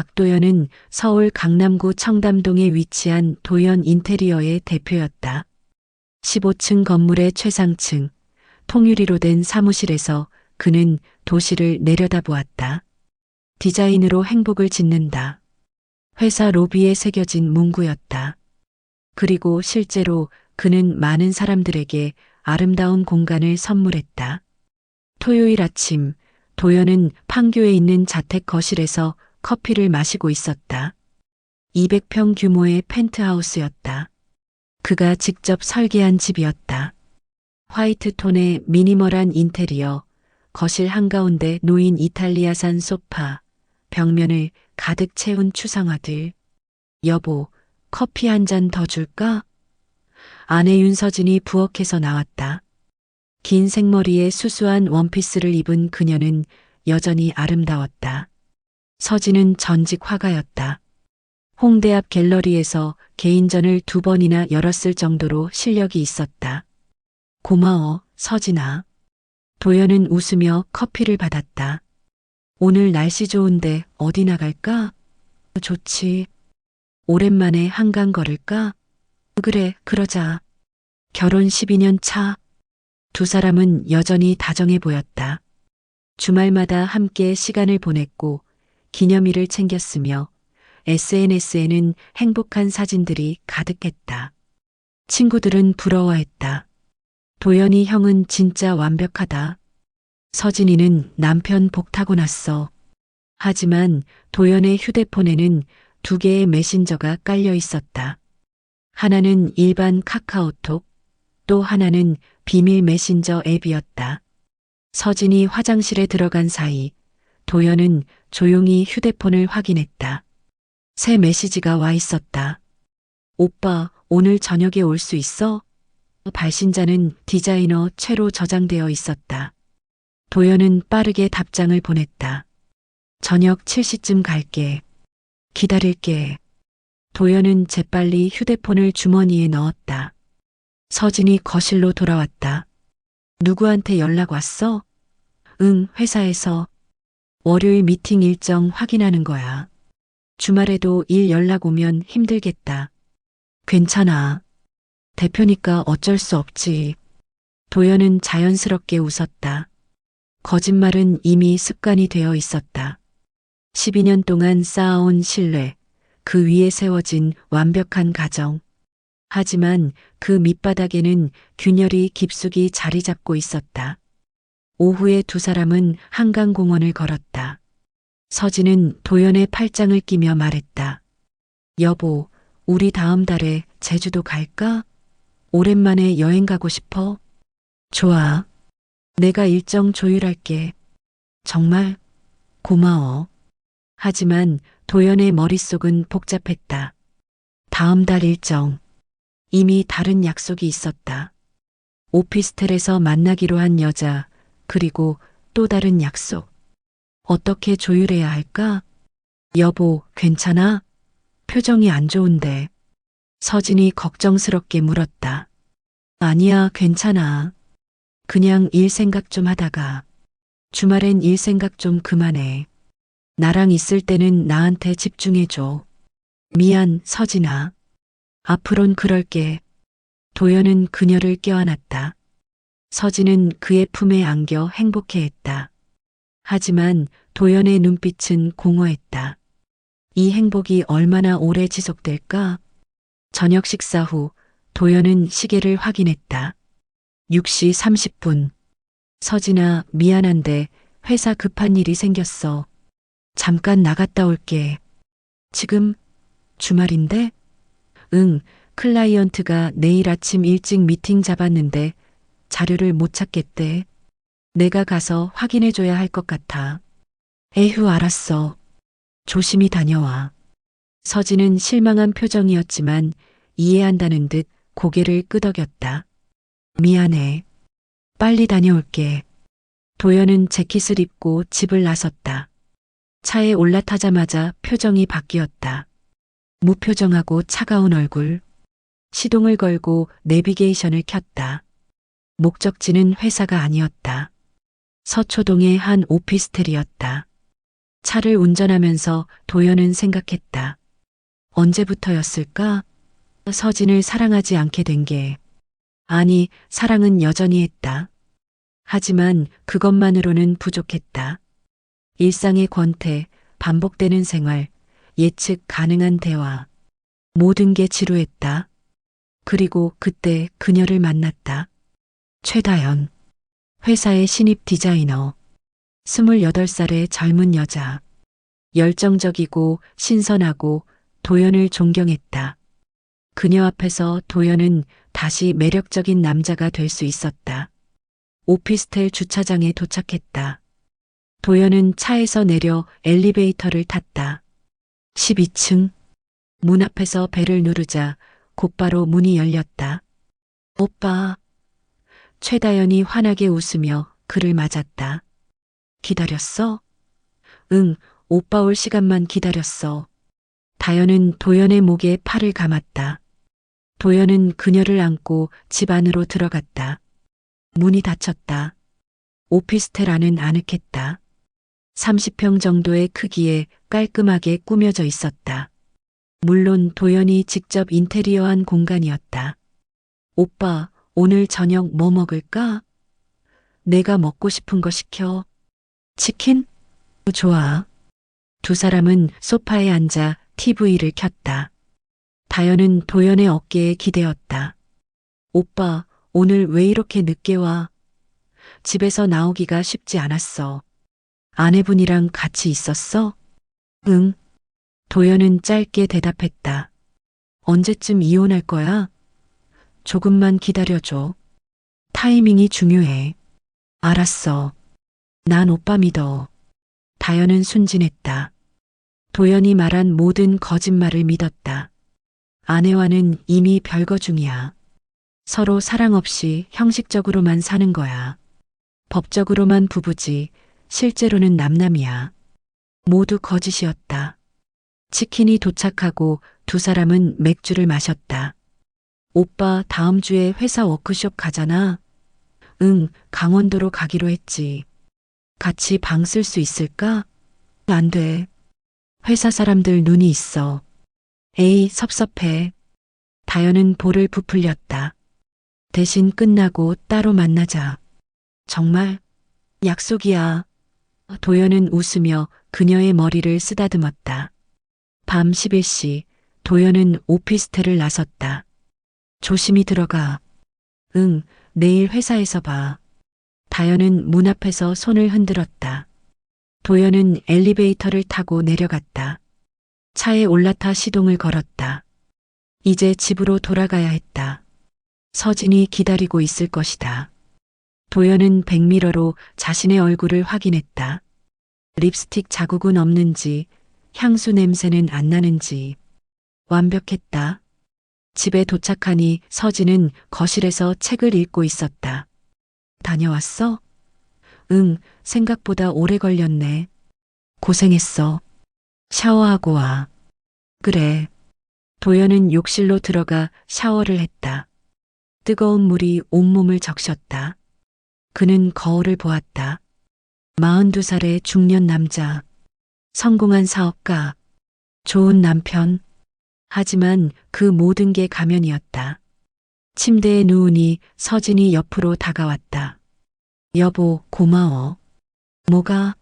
박도연은 서울 강남구 청담동에 위치한 도연 인테리어의 대표였다. 15층 건물의 최상층, 통유리로 된 사무실에서 그는 도시를 내려다보았다. 디자인으로 행복을 짓는다. 회사 로비에 새겨진 문구였다. 그리고 실제로 그는 많은 사람들에게 아름다운 공간을 선물했다. 토요일 아침, 도연은 판교에 있는 자택 거실에서 커피를 마시고 있었다. 200평 규모의 펜트하우스였다. 그가 직접 설계한 집이었다. 화이트 톤의 미니멀한 인테리어, 거실 한가운데 놓인 이탈리아산 소파, 벽면을 가득 채운 추상화들. 여보, 커피 한 잔 더 줄까? 아내 윤서진이 부엌에서 나왔다. 긴 생머리에 수수한 원피스를 입은 그녀는 여전히 아름다웠다. 서진은 전직 화가였다. 홍대 앞 갤러리에서 개인전을 2번이나 열었을 정도로 실력이 있었다. 고마워, 서진아. 도연은 웃으며 커피를 받았다. 오늘 날씨 좋은데 어디 나갈까? 좋지. 오랜만에 한강 걸을까? 그래, 그러자. 결혼 12년 차. 두 사람은 여전히 다정해 보였다. 주말마다 함께 시간을 보냈고 기념일을 챙겼으며 SNS에는 행복한 사진들이 가득했다. 친구들은 부러워했다. 도연이 형은 진짜 완벽하다. 서진이는 남편 복 타고났어. 하지만 도연의 휴대폰에는 2개의 메신저가 깔려 있었다. 하나는 일반 카카오톡, 또 하나는 비밀 메신저 앱이었다. 서진이 화장실에 들어간 사이 도연은 조용히 휴대폰을 확인했다. 새 메시지가 와 있었다. 오빠, 오늘 저녁에 올 수 있어? 발신자는 디자이너 최로 저장되어 있었다. 도연은 빠르게 답장을 보냈다. 저녁 7시쯤 갈게. 기다릴게. 도연은 재빨리 휴대폰을 주머니에 넣었다. 서진이 거실로 돌아왔다. 누구한테 연락 왔어? 응, 회사에서. 월요일 미팅 일정 확인하는 거야. 주말에도 일 연락 오면 힘들겠다. 괜찮아. 대표니까 어쩔 수 없지. 도연은 자연스럽게 웃었다. 거짓말은 이미 습관이 되어 있었다. 12년 동안 쌓아온 신뢰, 그 위에 세워진 완벽한 가정. 하지만 그 밑바닥에는 균열이 깊숙이 자리 잡고 있었다. 오후에 두 사람은 한강공원을 걸었다. 서진은 도연의 팔짱을 끼며 말했다. 여보, 우리 다음 달에 제주도 갈까? 오랜만에 여행 가고 싶어. 좋아. 내가 일정 조율할게. 정말 고마워. 하지만 도연의 머릿속은 복잡했다. 다음 달 일정. 이미 다른 약속이 있었다. 오피스텔에서 만나기로 한 여자, 그리고 또 다른 약속. 어떻게 조율해야 할까? 여보, 괜찮아? 표정이 안 좋은데. 서진이 걱정스럽게 물었다. 아니야, 괜찮아. 그냥 일 생각 좀 하다가. 주말엔 일 생각 좀 그만해. 나랑 있을 때는 나한테 집중해줘. 미안, 서진아. 앞으론 그럴게. 도연은 그녀를 껴안았다. 서진은 그의 품에 안겨 행복해했다. 하지만 도연의 눈빛은 공허했다. 이 행복이 얼마나 오래 지속될까? 저녁 식사 후 도연은 시계를 확인했다. 6시 30분. 서진아, 미안한데 회사 급한 일이 생겼어. 잠깐 나갔다 올게. 지금 주말인데? 응, 클라이언트가 내일 아침 일찍 미팅 잡았는데 자료를 못 찾겠대. 내가 가서 확인해줘야 할 것 같아. 에휴, 알았어. 조심히 다녀와. 서진은 실망한 표정이었지만 이해한다는 듯 고개를 끄덕였다. 미안해. 빨리 다녀올게. 도연은 재킷을 입고 집을 나섰다. 차에 올라타자마자 표정이 바뀌었다. 무표정하고 차가운 얼굴. 시동을 걸고 내비게이션을 켰다. 목적지는 회사가 아니었다. 서초동의 한 오피스텔이었다. 차를 운전하면서 도연은 생각했다. 언제부터였을까? 서진을 사랑하지 않게 된 게. 아니, 사랑은 여전히 했다. 하지만 그것만으로는 부족했다. 일상의 권태, 반복되는 생활, 예측 가능한 대화. 모든 게 지루했다. 그리고 그때 그녀를 만났다. 최다연. 회사의 신입 디자이너. 28살의 젊은 여자. 열정적이고 신선하고 도연을 존경했다. 그녀 앞에서 도연은 다시 매력적인 남자가 될 수 있었다. 오피스텔 주차장에 도착했다. 도연은 차에서 내려 엘리베이터를 탔다. 12층. 문 앞에서 벨을 누르자 곧바로 문이 열렸다. 오빠. 최다연이 환하게 웃으며 그를 맞았다. 기다렸어? 응, 오빠 올 시간만 기다렸어. 다연은 도연의 목에 팔을 감았다. 도연은 그녀를 안고 집 안으로 들어갔다. 문이 닫혔다. 오피스텔 안은 아늑했다. 30평 정도의 크기에 깔끔하게 꾸며져 있었다. 물론 도연이 직접 인테리어한 공간이었다. 오빠, 오늘 저녁 뭐 먹을까? 내가 먹고 싶은 거 시켜. 치킨? 좋아. 두 사람은 소파에 앉아 TV를 켰다. 다연은 도연의 어깨에 기대었다. 오빠, 오늘 왜 이렇게 늦게 와? 집에서 나오기가 쉽지 않았어. 아내분이랑 같이 있었어? 응. 도연은 짧게 대답했다. 언제쯤 이혼할 거야? 조금만 기다려줘. 타이밍이 중요해. 알았어. 난 오빠 믿어. 다연은 순진했다. 도연이 말한 모든 거짓말을 믿었다. 아내와는 이미 별거 중이야. 서로 사랑 없이 형식적으로만 사는 거야. 법적으로만 부부지 실제로는 남남이야. 모두 거짓이었다. 치킨이 도착하고 두 사람은 맥주를 마셨다. 오빠 다음 주에 회사 워크숍 가잖아. 응, 강원도로 가기로 했지. 같이 방 쓸 수 있을까? 안 돼. 회사 사람들 눈이 있어. 에이, 섭섭해. 다연은 볼을 부풀렸다. 대신 끝나고 따로 만나자. 정말? 약속이야. 도연은 웃으며 그녀의 머리를 쓰다듬었다. 밤 11시 도연은 오피스텔을 나섰다. 조심히 들어가. 응, 내일 회사에서 봐. 다연은 문 앞에서 손을 흔들었다. 도연은 엘리베이터를 타고 내려갔다. 차에 올라타 시동을 걸었다. 이제 집으로 돌아가야 했다. 서진이 기다리고 있을 것이다. 도연은 백미러로 자신의 얼굴을 확인했다. 립스틱 자국은 없는지, 향수 냄새는 안 나는지. 완벽했다. 집에 도착하니 서진은 거실에서 책을 읽고 있었다. 다녀왔어? 응, 생각보다 오래 걸렸네. 고생했어. 샤워하고 와. 그래. 도연은 욕실로 들어가 샤워를 했다. 뜨거운 물이 온몸을 적셨다. 그는 거울을 보았다. 42살의 중년 남자. 성공한 사업가. 좋은 남편. 하지만 그 모든 게 가면이었다. 침대에 누우니 서진이 옆으로 다가왔다. 여보, 고마워. 뭐가?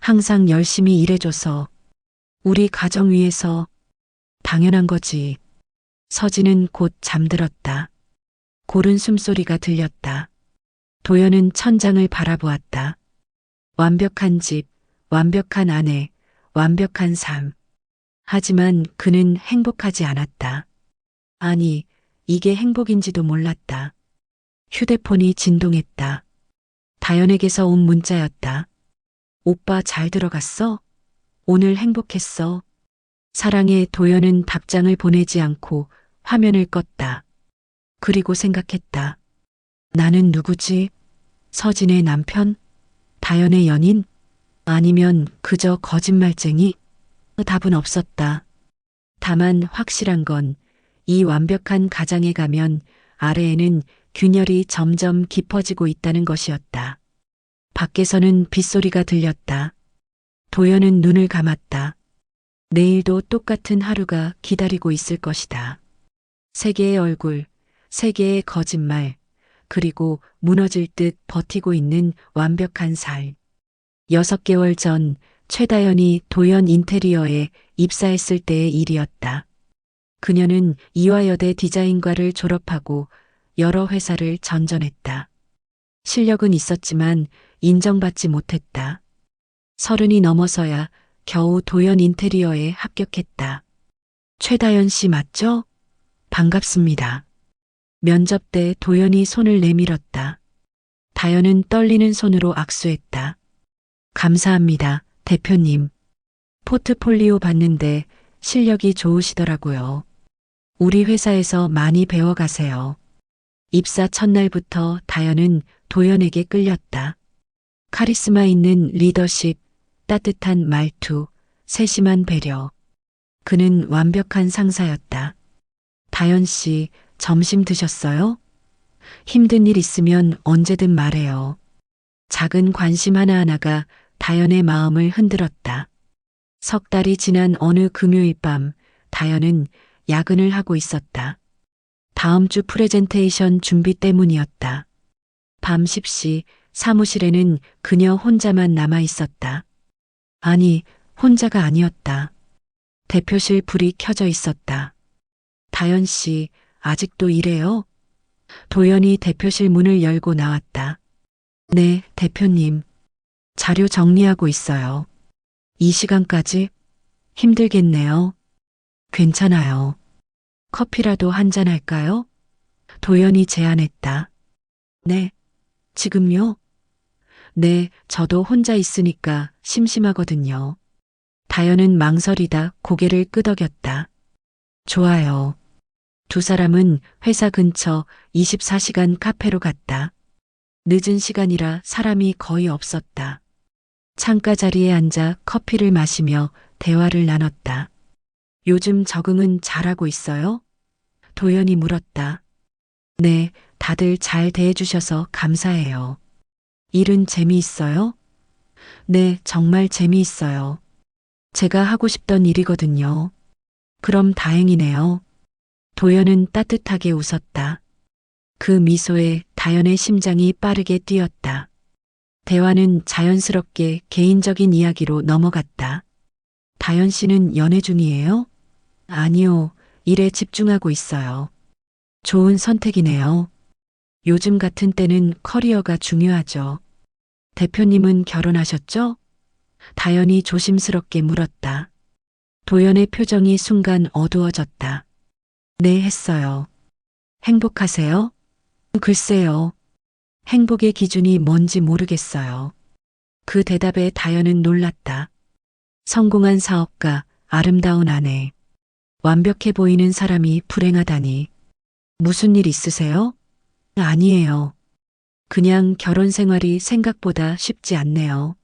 항상 열심히 일해줘서. 우리 가정 위해서. 당연한 거지. 서진은 곧 잠들었다. 고른 숨소리가 들렸다. 도연은 천장을 바라보았다. 완벽한 집, 완벽한 아내, 완벽한 삶. 하지만 그는 행복하지 않았다. 아니, 이게 행복인지도 몰랐다. 휴대폰이 진동했다. 다연에게서 온 문자였다. 오빠 잘 들어갔어? 오늘 행복했어. 사랑해. 도연은 답장을 보내지 않고 화면을 껐다. 그리고 생각했다. 나는 누구지? 서진의 남편? 다연의 연인? 아니면 그저 거짓말쟁이? 답은 없었다. 다만 확실한 건 이 완벽한 가장에 가면 아래에는 균열이 점점 깊어지고 있다는 것이었다. 밖에서는 빗소리가 들렸다. 도연은 눈을 감았다. 내일도 똑같은 하루가 기다리고 있을 것이다. 세 개의 얼굴, 세 개의 거짓말, 그리고 무너질 듯 버티고 있는 완벽한 살. 6개월 전 최다연이 도연 인테리어에 입사했을 때의 일이었다. 그녀는 이화여대 디자인과를 졸업하고 여러 회사를 전전했다. 실력은 있었지만 인정받지 못했다. 30이 넘어서야 겨우 도연 인테리어에 합격했다. 최다연 씨 맞죠? 반갑습니다. 면접 때 도연이 손을 내밀었다. 다연은 떨리는 손으로 악수했다. 감사합니다, 대표님. 포트폴리오 봤는데 실력이 좋으시더라고요. 우리 회사에서 많이 배워가세요. 입사 첫날부터 다연은 도연에게 끌렸다. 카리스마 있는 리더십, 따뜻한 말투, 세심한 배려. 그는 완벽한 상사였다. 다연 씨, 점심 드셨어요? 힘든 일 있으면 언제든 말해요. 작은 관심 하나하나가 다연의 마음을 흔들었다. 석 달이 지난 어느 금요일 밤, 다연은 야근을 하고 있었다. 다음 주 프레젠테이션 준비 때문이었다. 밤 10시 사무실에는 그녀 혼자만 남아 있었다. 아니, 혼자가 아니었다. 대표실 불이 켜져 있었다. 다연 씨, 아직도 이래요? 도연이 대표실 문을 열고 나왔다. 네, 대표님. 자료 정리하고 있어요. 이 시간까지? 힘들겠네요. 괜찮아요. 커피라도 한잔 할까요? 도연이 제안했다. 네, 지금요? 네, 저도 혼자 있으니까 심심하거든요. 다연은 망설이다 고개를 끄덕였다. 좋아요. 두 사람은 회사 근처 24시간 카페로 갔다. 늦은 시간이라 사람이 거의 없었다. 창가 자리에 앉아 커피를 마시며 대화를 나눴다. 요즘 적응은 잘하고 있어요? 도연이 물었다. 네, 다들 잘 대해주셔서 감사해요. 일은 재미있어요? 네, 정말 재미있어요. 제가 하고 싶던 일이거든요. 그럼 다행이네요. 도연은 따뜻하게 웃었다. 그 미소에 다연의 심장이 빠르게 뛰었다. 대화는 자연스럽게 개인적인 이야기로 넘어갔다. 다연 씨는 연애 중이에요? 아니요, 일에 집중하고 있어요. 좋은 선택이네요. 요즘 같은 때는 커리어가 중요하죠. 대표님은 결혼하셨죠? 다연이 조심스럽게 물었다. 도연의 표정이 순간 어두워졌다. 네, 했어요. 행복하세요? 글쎄요. 행복의 기준이 뭔지 모르겠어요. 그 대답에 다연은 놀랐다. 성공한 사업가, 아름다운 아내. 완벽해 보이는 사람이 불행하다니. 무슨 일 있으세요? 아니에요. 그냥 결혼 생활이 생각보다 쉽지 않네요.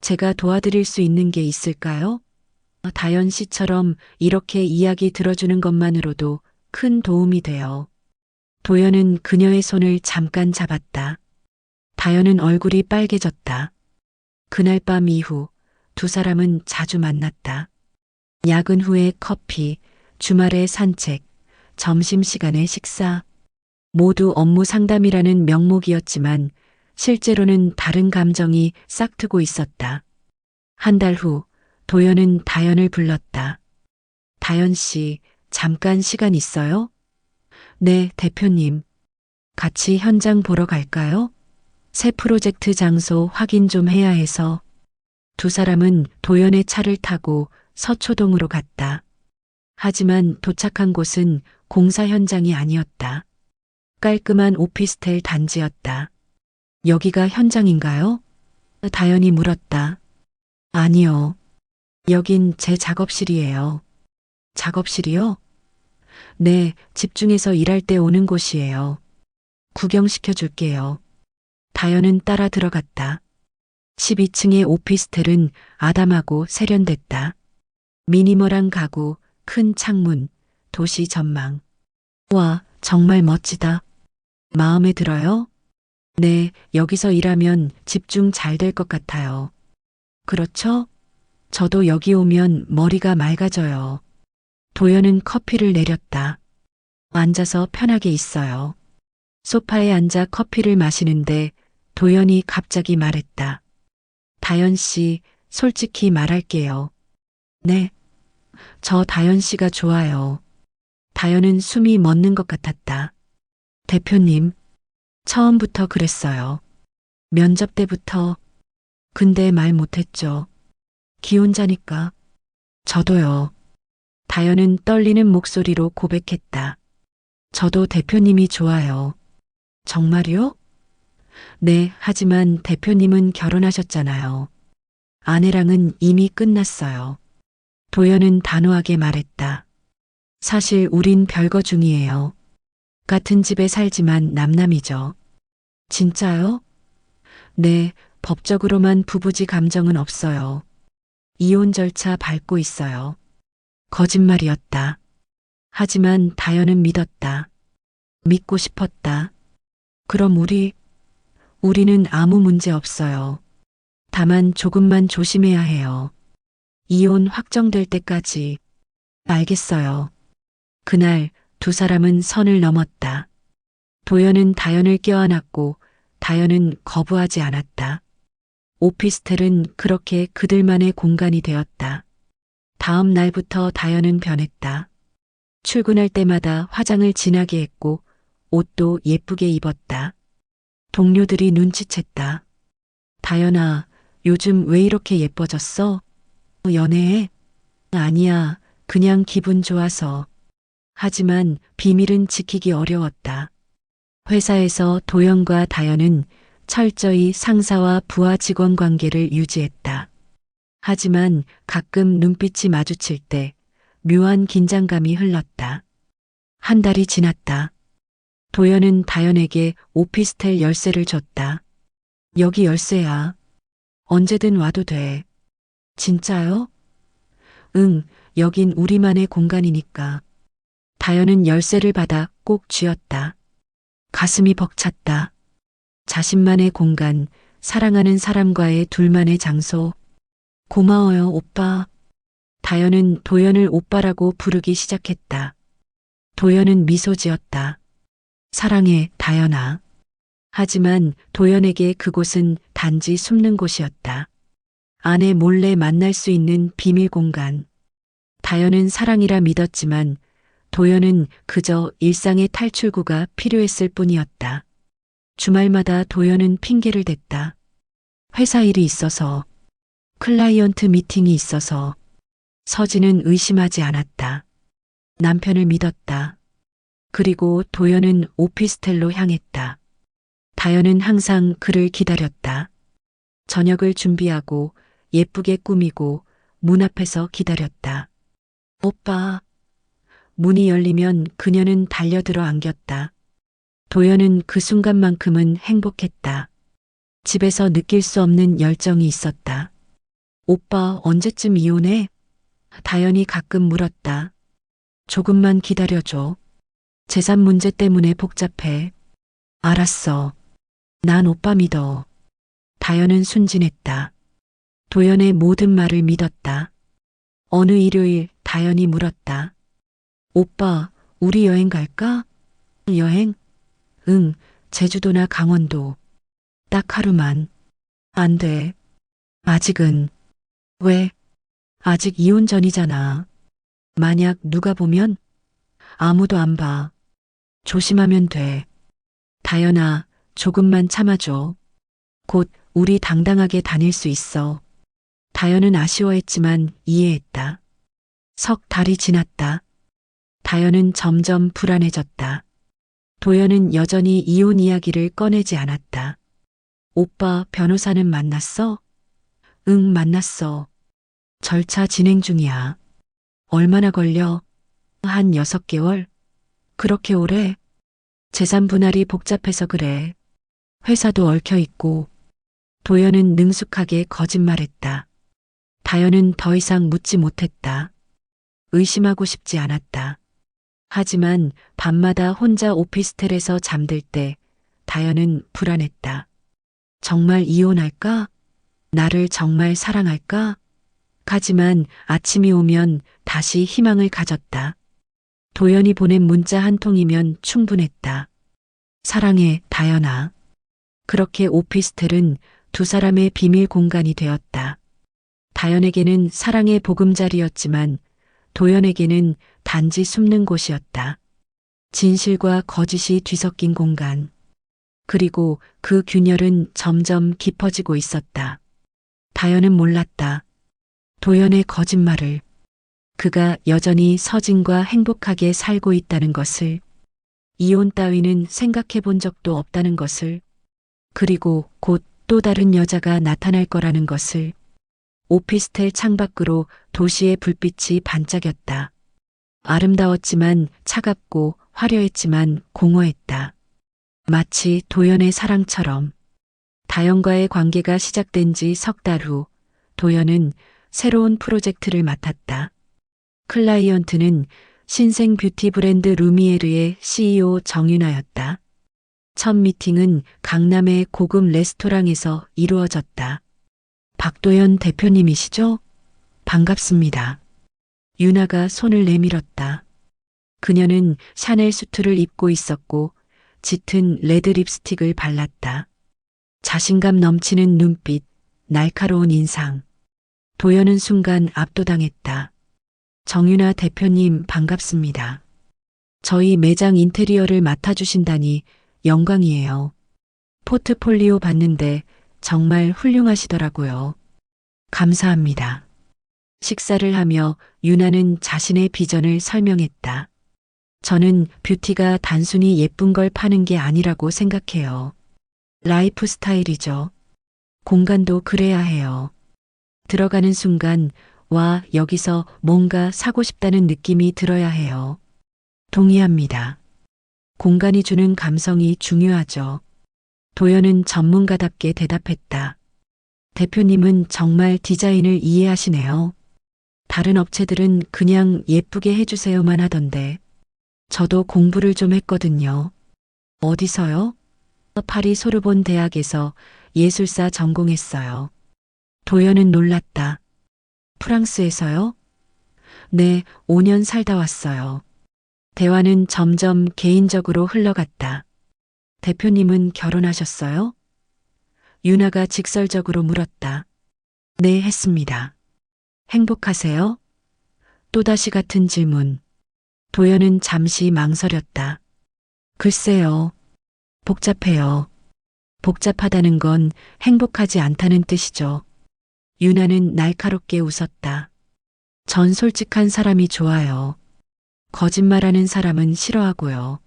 제가 도와드릴 수 있는 게 있을까요? 다연 씨처럼 이렇게 이야기 들어주는 것만으로도 큰 도움이 돼요. 도연은 그녀의 손을 잠깐 잡았다. 다연은 얼굴이 빨개졌다. 그날 밤 이후 두 사람은 자주 만났다. 야근 후에 커피, 주말에 산책, 점심시간에 식사. 모두 업무 상담이라는 명목이었지만 실제로는 다른 감정이 싹트고 있었다. 한 달 후 도연은 다연을 불렀다. 다연 씨, 잠깐 시간 있어요? 네, 대표님. 같이 현장 보러 갈까요? 새 프로젝트 장소 확인 좀 해야 해서. 두 사람은 도연의 차를 타고 서초동으로 갔다. 하지만 도착한 곳은 공사 현장이 아니었다. 깔끔한 오피스텔 단지였다. 여기가 현장인가요? 다연이 물었다. 아니요. 여긴 제 작업실이에요. 작업실이요? 네, 집중해서 일할 때 오는 곳이에요. 구경시켜 줄게요. 다연은 따라 들어갔다. 12층의 오피스텔은 아담하고 세련됐다. 미니멀한 가구, 큰 창문, 도시 전망. 와, 정말 멋지다. 마음에 들어요? 네, 여기서 일하면 집중 잘 될 것 같아요. 그렇죠? 저도 여기 오면 머리가 맑아져요. 도연은 커피를 내렸다. 앉아서 편하게 있어요. 소파에 앉아 커피를 마시는데 도연이 갑자기 말했다. 다연 씨, 솔직히 말할게요. 네, 저 다연 씨가 좋아요. 다연은 숨이 멎는 것 같았다. 대표님, 처음부터 그랬어요. 면접 때부터. 근데 말 못했죠. 기혼자니까. 저도요. 다연은 떨리는 목소리로 고백했다. 저도 대표님이 좋아요. 정말요? 네, 하지만 대표님은 결혼하셨잖아요. 아내랑은 이미 끝났어요. 도연은 단호하게 말했다. 사실 우린 별거 중이에요. 같은 집에 살지만 남남이죠. 진짜요? 네, 법적으로만 부부지 감정은 없어요. 이혼 절차 밟고 있어요. 거짓말이었다. 하지만 다연은 믿었다. 믿고 싶었다. 그럼 우리는 아무 문제 없어요. 다만 조금만 조심해야 해요. 이혼 확정될 때까지. 알겠어요. 그날 두 사람은 선을 넘었다. 도연은 다연을 껴안았고 다연은 거부하지 않았다. 오피스텔은 그렇게 그들만의 공간이 되었다. 다음 날부터 다연은 변했다. 출근할 때마다 화장을 진하게 했고 옷도 예쁘게 입었다. 동료들이 눈치챘다. 다연아, 요즘 왜 이렇게 예뻐졌어? 연애해? 아니야, 그냥 기분 좋아서. 하지만 비밀은 지키기 어려웠다. 회사에서 도연과 다연은 철저히 상사와 부하 직원 관계를 유지했다. 하지만 가끔 눈빛이 마주칠 때 묘한 긴장감이 흘렀다. 한 달이 지났다. 도연은 다연에게 오피스텔 열쇠를 줬다. 여기 열쇠야. 언제든 와도 돼. 진짜요? 응, 여긴 우리만의 공간이니까. 다연은 열쇠를 받아 꼭 쥐었다. 가슴이 벅찼다. 자신만의 공간, 사랑하는 사람과의 둘만의 장소. 고마워요, 오빠. 다연은 도연을 오빠라고 부르기 시작했다. 도연은 미소 지었다. 사랑해, 다연아. 하지만 도연에게 그곳은 단지 숨는 곳이었다. 아내 몰래 만날 수 있는 비밀 공간. 다연은 사랑이라 믿었지만 도연은 그저 일상의 탈출구가 필요했을 뿐이었다. 주말마다 도연은 핑계를 댔다. 회사 일이 있어서, 클라이언트 미팅이 있어서. 서진은 의심하지 않았다. 남편을 믿었다. 그리고 도연은 오피스텔로 향했다. 다연은 항상 그를 기다렸다. 저녁을 준비하고 예쁘게 꾸미고 문 앞에서 기다렸다. 오빠. 문이 열리면 그녀는 달려들어 안겼다. 도연은 그 순간만큼은 행복했다. 집에서 느낄 수 없는 열정이 있었다. 오빠 언제쯤 이혼해? 다연이 가끔 물었다. 조금만 기다려줘. 재산 문제 때문에 복잡해. 알았어. 난 오빠 믿어. 다연은 순진했다. 도연의 모든 말을 믿었다. 어느 일요일 다연이 물었다. 오빠, 우리 여행 갈까? 여행? 응, 제주도나 강원도. 딱 하루만. 안 돼. 아직은. 왜? 아직 이혼 전이잖아. 만약 누가 보면? 아무도 안 봐. 조심하면 돼. 다연아, 조금만 참아줘. 곧 우리 당당하게 다닐 수 있어. 다연은 아쉬워했지만 이해했다. 석 달이 지났다. 다연은 점점 불안해졌다. 도연은 여전히 이혼 이야기를 꺼내지 않았다. 오빠 변호사는 만났어? 응, 만났어. 절차 진행 중이야. 얼마나 걸려? 한 6개월? 그렇게 오래? 재산 분할이 복잡해서 그래. 회사도 얽혀 있고. 도연은 능숙하게 거짓말했다. 다연은 더 이상 묻지 못했다. 의심하고 싶지 않았다. 하지만 밤마다 혼자 오피스텔에서 잠들 때 다연은 불안했다. 정말 이혼할까? 나를 정말 사랑할까? 하지만 아침이 오면 다시 희망을 가졌다. 도연이 보낸 문자 한 통이면 충분했다. 사랑해, 다연아. 그렇게 오피스텔은 두 사람의 비밀 공간이 되었다. 다연에게는 사랑의 보금자리였지만 도연에게는 단지 숨는 곳이었다. 진실과 거짓이 뒤섞인 공간. 그리고 그 균열은 점점 깊어지고 있었다. 다연은 몰랐다. 도연의 거짓말을. 그가 여전히 서진과 행복하게 살고 있다는 것을. 이혼 따위는 생각해 본 적도 없다는 것을. 그리고 곧 또 다른 여자가 나타날 거라는 것을. 오피스텔 창밖으로 도시의 불빛이 반짝였다. 아름다웠지만 차갑고 화려했지만 공허했다. 마치 도연의 사랑처럼. 다연과의 관계가 시작된 지 석 달 후 도연은 새로운 프로젝트를 맡았다. 클라이언트는 신생 뷰티 브랜드 루미에르의 CEO 정윤아였다. 첫 미팅은 강남의 고급 레스토랑에서 이루어졌다. 박도연 대표님이시죠? 반갑습니다. 윤아가 손을 내밀었다. 그녀는 샤넬 수트를 입고 있었고 짙은 레드 립스틱을 발랐다. 자신감 넘치는 눈빛, 날카로운 인상. 도연은 순간 압도당했다. 정윤아 대표님 반갑습니다. 저희 매장 인테리어를 맡아주신다니 영광이에요. 포트폴리오 봤는데 정말 훌륭하시더라고요. 감사합니다. 식사를 하며 윤아는 자신의 비전을 설명했다. 저는 뷰티가 단순히 예쁜 걸 파는 게 아니라고 생각해요. 라이프 스타일이죠. 공간도 그래야 해요. 들어가는 순간, 와, 여기서 뭔가 사고 싶다는 느낌이 들어야 해요. 동의합니다. 공간이 주는 감성이 중요하죠. 도연은 전문가답게 대답했다. 대표님은 정말 디자인을 이해하시네요. 다른 업체들은 그냥 예쁘게 해주세요만 하던데. 저도 공부를 좀 했거든요. 어디서요? 파리 소르본 대학에서 예술사 전공했어요. 도연은 놀랐다. 프랑스에서요? 네, 5년 살다 왔어요. 대화는 점점 개인적으로 흘러갔다. 대표님은 결혼하셨어요? 윤아가 직설적으로 물었다. 네, 했습니다. 행복하세요? 또다시 같은 질문. 도연은 잠시 망설였다. 글쎄요. 복잡해요. 복잡하다는 건 행복하지 않다는 뜻이죠. 윤아는 날카롭게 웃었다. 전 솔직한 사람이 좋아요. 거짓말하는 사람은 싫어하고요.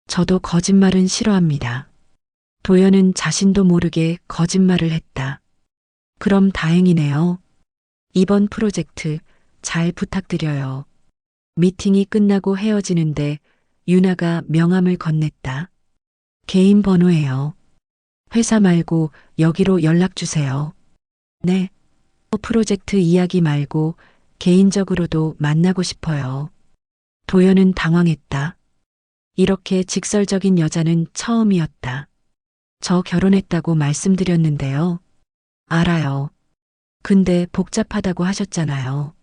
저도 거짓말은 싫어합니다. 도연은 자신도 모르게 거짓말을 했다. 그럼 다행이네요. 이번 프로젝트 잘 부탁드려요. 미팅이 끝나고 헤어지는데 윤아가 명함을 건넸다. 개인 번호예요. 회사 말고 여기로 연락 주세요. 네. 프로젝트 이야기 말고 개인적으로도 만나고 싶어요. 도연은 당황했다. 이렇게 직설적인 여자는 처음이었다. 저 결혼했다고 말씀드렸는데요. 알아요. 근데 복잡하다고 하셨잖아요.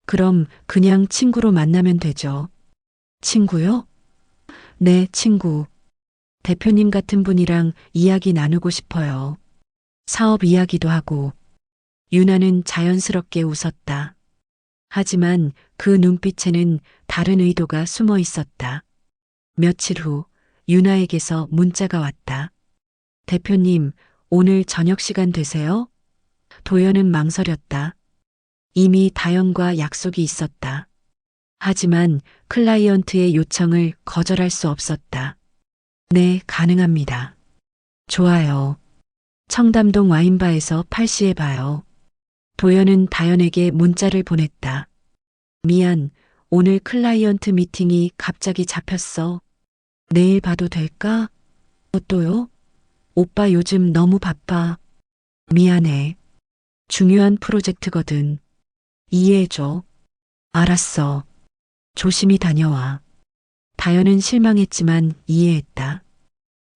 그럼 그냥 친구로 만나면 되죠. 친구요? 네, 친구. 대표님 같은 분이랑 이야기 나누고 싶어요. 사업 이야기도 하고. 윤아는 자연스럽게 웃었다. 하지만 그 눈빛에는 다른 의도가 숨어 있었다. 며칠 후 윤아에게서 문자가 왔다. 대표님, 오늘 저녁 시간 되세요? 도연은 망설였다. 이미 다연과 약속이 있었다. 하지만 클라이언트의 요청을 거절할 수 없었다. 네, 가능합니다. 좋아요. 청담동 와인바에서 8시에 봐요. 도연은 다연에게 문자를 보냈다. 미안, 오늘 클라이언트 미팅이 갑자기 잡혔어. 내일 봐도 될까? 또요? 오빠 요즘 너무 바빠. 미안해. 중요한 프로젝트거든. 이해해줘. 알았어. 조심히 다녀와. 다연은 실망했지만 이해했다.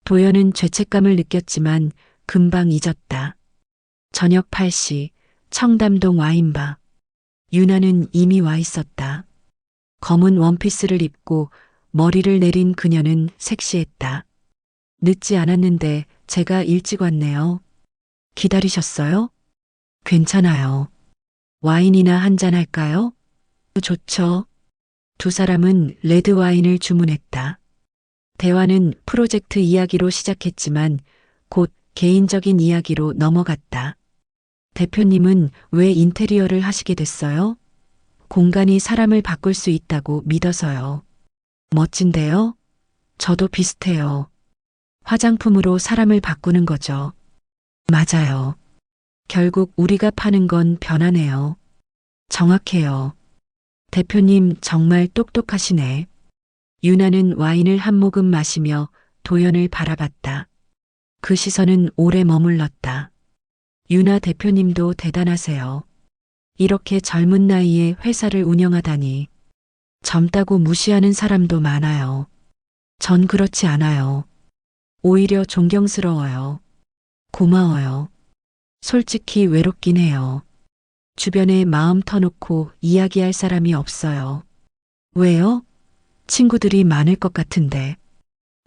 도연은 죄책감을 느꼈지만 금방 잊었다. 저녁 8시 청담동 와인바. 유나는 이미 와 있었다. 검은 원피스를 입고 머리를 내린 그녀는 섹시했다. 늦지 않았는데 제가 일찍 왔네요. 기다리셨어요? 괜찮아요. 와인이나 한잔 할까요? 좋죠. 두 사람은 레드 와인을 주문했다. 대화는 프로젝트 이야기로 시작했지만 곧 개인적인 이야기로 넘어갔다. 대표님은 왜 인테리어를 하시게 됐어요? 공간이 사람을 바꿀 수 있다고 믿어서요. 멋진데요? 저도 비슷해요. 화장품으로 사람을 바꾸는 거죠. 맞아요. 결국 우리가 파는 건 변하네요. 정확해요. 대표님 정말 똑똑하시네. 유나는 와인을 한 모금 마시며 도연을 바라봤다. 그 시선은 오래 머물렀다. 유나 대표님도 대단하세요. 이렇게 젊은 나이에 회사를 운영하다니. 젊다고 무시하는 사람도 많아요. 전 그렇지 않아요. 오히려 존경스러워요. 고마워요. 솔직히 외롭긴 해요. 주변에 마음 터놓고 이야기할 사람이 없어요. 왜요? 친구들이 많을 것 같은데.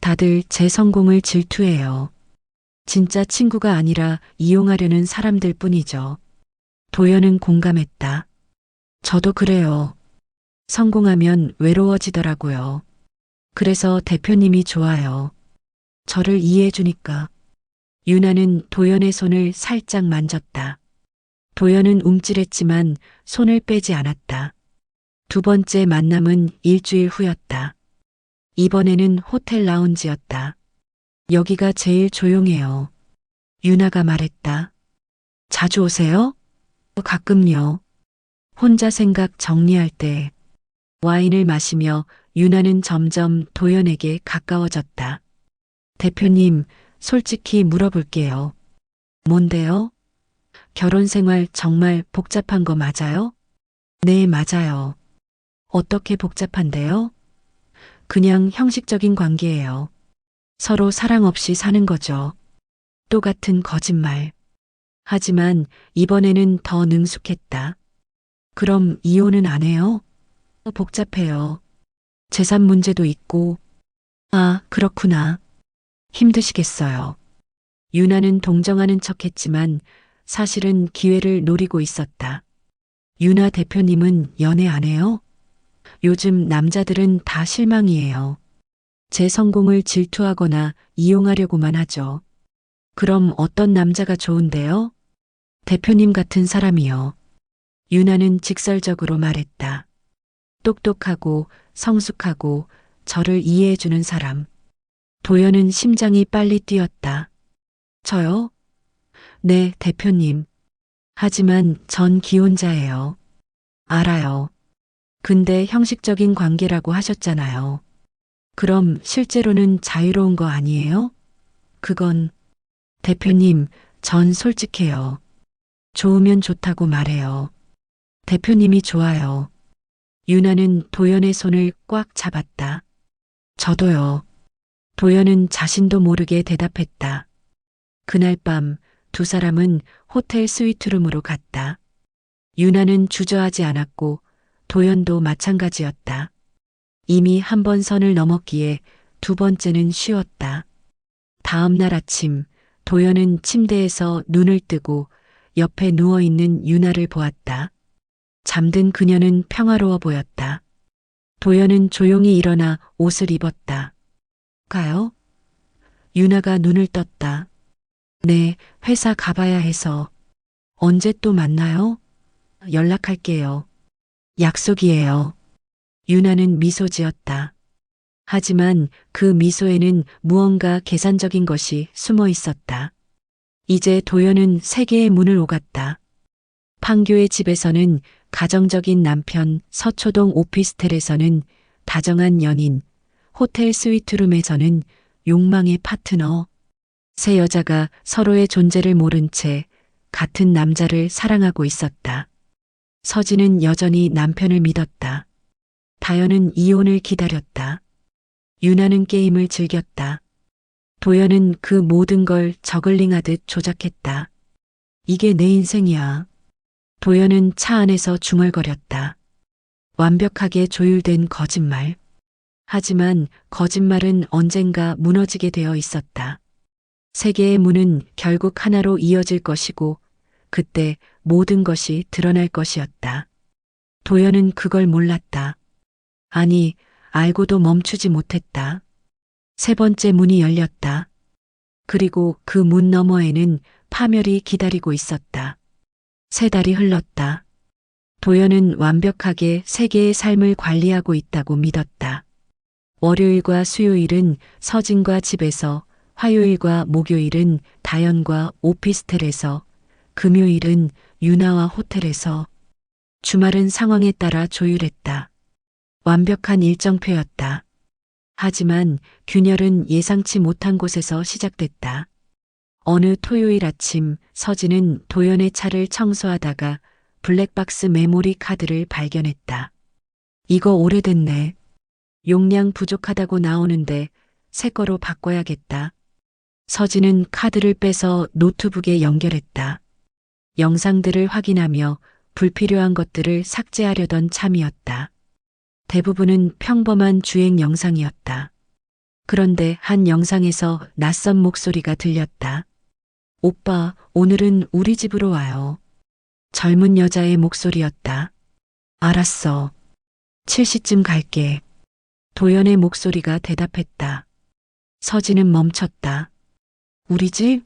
다들 제 성공을 질투해요. 진짜 친구가 아니라 이용하려는 사람들 뿐이죠. 도연은 공감했다. 저도 그래요. 성공하면 외로워지더라고요. 그래서 대표님이 좋아요. 저를 이해해주니까. 유나는 도연의 손을 살짝 만졌다. 도연은 움찔했지만 손을 빼지 않았다. 두 번째 만남은 일주일 후였다. 이번에는 호텔 라운지였다. 여기가 제일 조용해요. 유나가 말했다. 자주 오세요? 가끔요. 혼자 생각 정리할 때. 와인을 마시며 유나는 점점 도연에게 가까워졌다. 대표님, 솔직히 물어볼게요. 뭔데요? 결혼 생활 정말 복잡한 거 맞아요? 네, 맞아요. 어떻게 복잡한데요? 그냥 형식적인 관계예요. 서로 사랑 없이 사는 거죠. 똑같은 거짓말. 하지만 이번에는 더 능숙했다. 그럼 이혼은 안 해요? 복잡해요. 재산 문제도 있고. 아, 그렇구나. 힘드시겠어요. 유나는 동정하는 척했지만 사실은 기회를 노리고 있었다. 유나 대표님은 연애 안 해요? 요즘 남자들은 다 실망이에요. 제 성공을 질투하거나 이용하려고만 하죠. 그럼 어떤 남자가 좋은데요? 대표님 같은 사람이요. 유나는 직설적으로 말했다. 똑똑하고 성숙하고 저를 이해해주는 사람. 도연은 심장이 빨리 뛰었다. 저요? 네, 대표님. 하지만 전 기혼자예요. 알아요. 근데 형식적인 관계라고 하셨잖아요. 그럼 실제로는 자유로운 거 아니에요? 그건 대표님, 전 솔직해요. 좋으면 좋다고 말해요. 대표님이 좋아요. 유나는 도연의 손을 꽉 잡았다. 저도요. 도연은 자신도 모르게 대답했다. 그날 밤 두 사람은 호텔 스위트룸으로 갔다. 유나는 주저하지 않았고 도연도 마찬가지였다. 이미 한 번 선을 넘었기에 두 번째는 쉬웠다. 다음 날 아침 도연은 침대에서 눈을 뜨고 옆에 누워있는 유나를 보았다. 잠든 그녀는 평화로워 보였다. 도연은 조용히 일어나 옷을 입었다. 가요? 유나가 눈을 떴다. 네, 회사 가봐야 해서. 언제 또 만나요? 연락할게요. 약속이에요. 유나는 미소 지었다. 하지만 그 미소에는 무언가 계산적인 것이 숨어 있었다. 이제 도연은 세계의 문을 오갔다. 판교의 집에서는 가정적인 남편, 서초동 오피스텔에서는 다정한 연인, 호텔 스위트룸에서는 욕망의 파트너. 세 여자가 서로의 존재를 모른 채 같은 남자를 사랑하고 있었다. 서진은 여전히 남편을 믿었다. 다연은 이혼을 기다렸다. 유나는 게임을 즐겼다. 도연은 그 모든 걸 저글링하듯 조작했다. 이게 내 인생이야. 도연은 차 안에서 중얼거렸다. 완벽하게 조율된 거짓말. 하지만 거짓말은 언젠가 무너지게 되어 있었다. 세계의 문은 결국 하나로 이어질 것이고 그때 모든 것이 드러날 것이었다. 도연은 그걸 몰랐다. 아니, 알고도 멈추지 못했다. 세 번째 문이 열렸다. 그리고 그 문 너머에는 파멸이 기다리고 있었다. 세 달이 흘렀다. 도연은 완벽하게 세계의 삶을 관리하고 있다고 믿었다. 월요일과 수요일은 서진과 집에서, 화요일과 목요일은 다연과 오피스텔에서, 금요일은 유나와 호텔에서, 주말은 상황에 따라 조율했다. 완벽한 일정표였다. 하지만 균열은 예상치 못한 곳에서 시작됐다. 어느 토요일 아침 서진은 도연의 차를 청소하다가 블랙박스 메모리 카드를 발견했다. 이거 오래됐네. 용량 부족하다고 나오는데 새 거로 바꿔야겠다. 서진은 카드를 빼서 노트북에 연결했다. 영상들을 확인하며 불필요한 것들을 삭제하려던 참이었다. 대부분은 평범한 주행 영상이었다. 그런데 한 영상에서 낯선 목소리가 들렸다. 오빠, 오늘은 우리 집으로 와요. 젊은 여자의 목소리였다. 알았어. 7시쯤 갈게. 도연의 목소리가 대답했다. 서진은 멈췄다. 우리 집?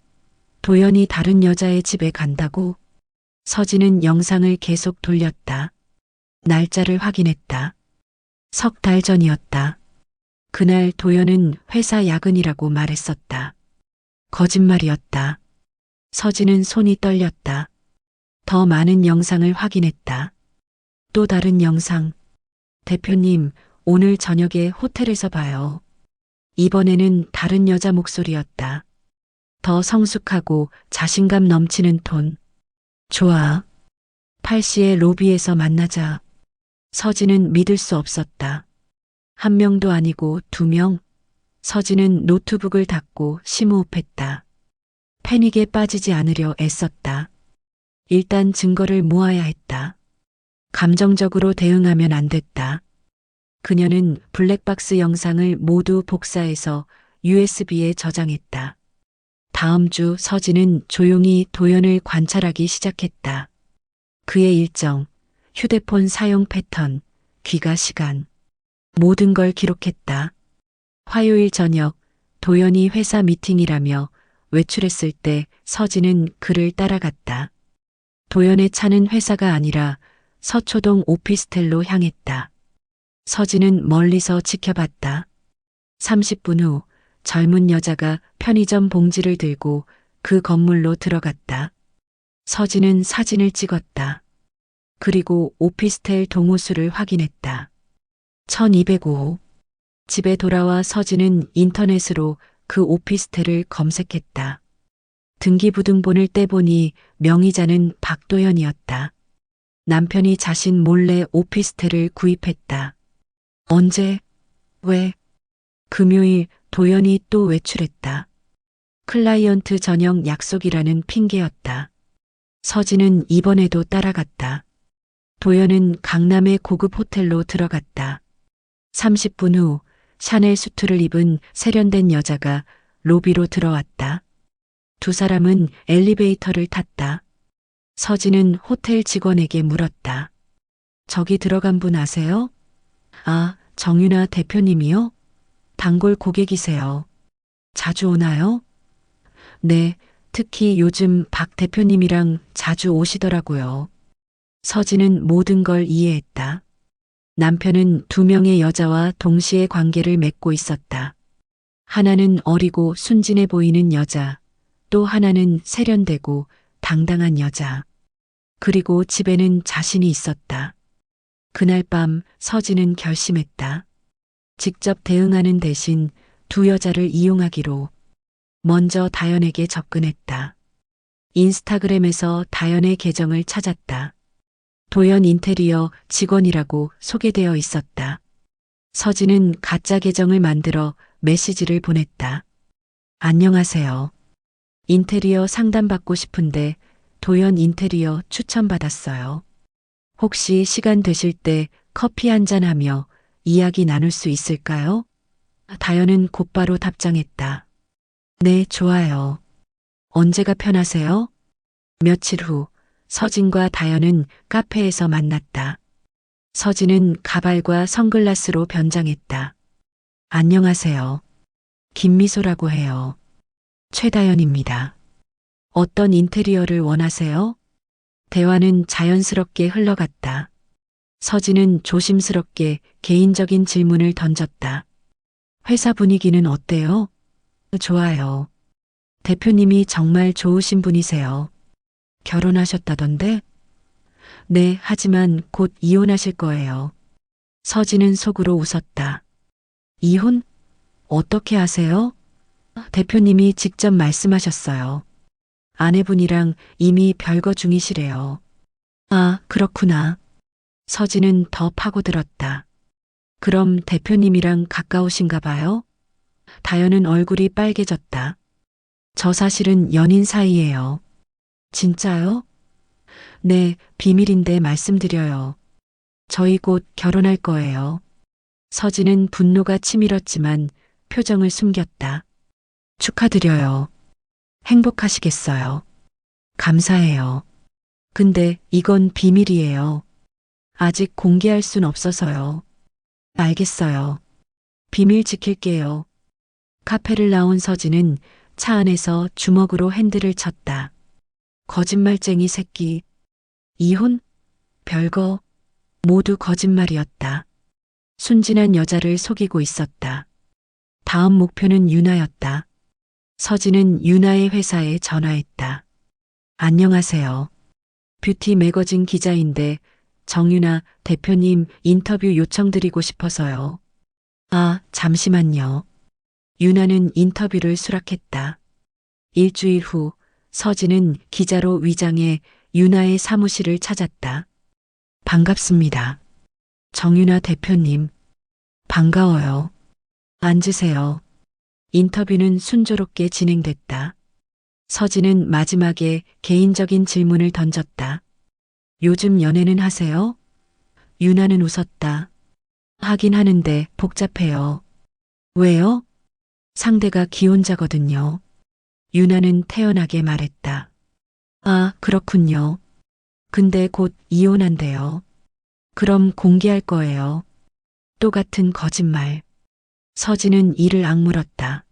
도연이 다른 여자의 집에 간다고? 서진은 영상을 계속 돌렸다. 날짜를 확인했다. 석 달 전이었다. 그날 도연은 회사 야근이라고 말했었다. 거짓말이었다. 서진은 손이 떨렸다. 더 많은 영상을 확인했다. 또 다른 영상. 대표님, 오늘 저녁에 호텔에서 봐요. 이번에는 다른 여자 목소리였다. 더 성숙하고 자신감 넘치는 톤. 좋아. 8시에 로비에서 만나자. 서진은 믿을 수 없었다. 한 명도 아니고 두 명. 서진은 노트북을 닫고 심호흡했다. 패닉에 빠지지 않으려 애썼다. 일단 증거를 모아야 했다. 감정적으로 대응하면 안 됐다. 그녀는 블랙박스 영상을 모두 복사해서 USB에 저장했다. 다음 주 서진은 조용히 도연을 관찰하기 시작했다. 그의 일정, 휴대폰 사용 패턴, 귀가 시간, 모든 걸 기록했다. 화요일 저녁 도연이 회사 미팅이라며 외출했을 때 서진은 그를 따라갔다. 도연의 차는 회사가 아니라 서초동 오피스텔로 향했다. 서진은 멀리서 지켜봤다. 30분 후 젊은 여자가 편의점 봉지를 들고 그 건물로 들어갔다. 서진은 사진을 찍었다. 그리고 오피스텔 동호수를 확인했다. 1205호. 집에 돌아와 서진은 인터넷으로 그 오피스텔을 검색했다. 등기부등본을 떼보니 명의자는 박도연이었다. 남편이 자신 몰래 오피스텔을 구입했다. 언제? 왜? 금요일 도연이 또 외출했다. 클라이언트 저녁 약속이라는 핑계였다. 서진은 이번에도 따라갔다. 도연은 강남의 고급 호텔로 들어갔다. 30분 후 샤넬 수트를 입은 세련된 여자가 로비로 들어왔다. 두 사람은 엘리베이터를 탔다. 서진은 호텔 직원에게 물었다. 저기 들어간 분 아세요? 아, 정윤아 대표님이요? 단골 고객이세요. 자주 오나요? 네, 특히 요즘 박 대표님이랑 자주 오시더라고요. 서진은 모든 걸 이해했다. 남편은 두 명의 여자와 동시에 관계를 맺고 있었다. 하나는 어리고 순진해 보이는 여자, 또 하나는 세련되고 당당한 여자. 그리고 집에는 자신이 있었다. 그날 밤 서진은 결심했다. 직접 대응하는 대신 두 여자를 이용하기로. 먼저 다연에게 접근했다. 인스타그램에서 다연의 계정을 찾았다. 도연 인테리어 직원이라고 소개되어 있었다. 서진은 가짜 계정을 만들어 메시지를 보냈다. 안녕하세요. 인테리어 상담받고 싶은데 도연 인테리어 추천받았어요. 혹시 시간 되실 때 커피 한잔 하며 이야기 나눌 수 있을까요? 다연은 곧바로 답장했다. 네, 좋아요. 언제가 편하세요? 며칠 후 서진과 다연은 카페에서 만났다. 서진은 가발과 선글라스로 변장했다. 안녕하세요. 김미소라고 해요. 최다연입니다. 어떤 인테리어를 원하세요? 대화는 자연스럽게 흘러갔다. 서진은 조심스럽게 개인적인 질문을 던졌다. 회사 분위기는 어때요? 좋아요. 대표님이 정말 좋으신 분이세요. 결혼하셨다던데? 네, 하지만 곧 이혼하실 거예요. 서진은 속으로 웃었다. 이혼? 어떻게 하세요? 대표님이 직접 말씀하셨어요. 아내분이랑 이미 별거 중이시래요. 아, 그렇구나. 서진은 더 파고들었다. 그럼 대표님이랑 가까우신가 봐요? 다연은 얼굴이 빨개졌다. 저 사실은 연인 사이예요. 진짜요? 네, 비밀인데 말씀드려요. 저희 곧 결혼할 거예요. 서진은 분노가 치밀었지만 표정을 숨겼다. 축하드려요. 행복하시겠어요. 감사해요. 근데 이건 비밀이에요. 아직 공개할 순 없어서요. 알겠어요. 비밀 지킬게요. 카페를 나온 서진은 차 안에서 주먹으로 핸들을 쳤다. 거짓말쟁이 새끼. 이혼? 별거. 모두 거짓말이었다. 순진한 여자를 속이고 있었다. 다음 목표는 유나였다. 서진은 유나의 회사에 전화했다. 안녕하세요. 뷰티 매거진 기자인데 정유나 대표님 인터뷰 요청드리고 싶어서요. 아, 잠시만요. 유나는 인터뷰를 수락했다. 일주일 후 서진은 기자로 위장해 유나의 사무실을 찾았다. 반갑습니다. 정유나 대표님. 반가워요. 앉으세요. 인터뷰는 순조롭게 진행됐다. 서진은 마지막에 개인적인 질문을 던졌다. 요즘 연애는 하세요? 유나는 웃었다. 하긴 하는데 복잡해요. 왜요? 상대가 기혼자거든요. 유나는 태연하게 말했다. 아, 그렇군요. 근데 곧 이혼한대요. 그럼 공개할 거예요. 또 같은 거짓말. 서진은 이를 악물었다.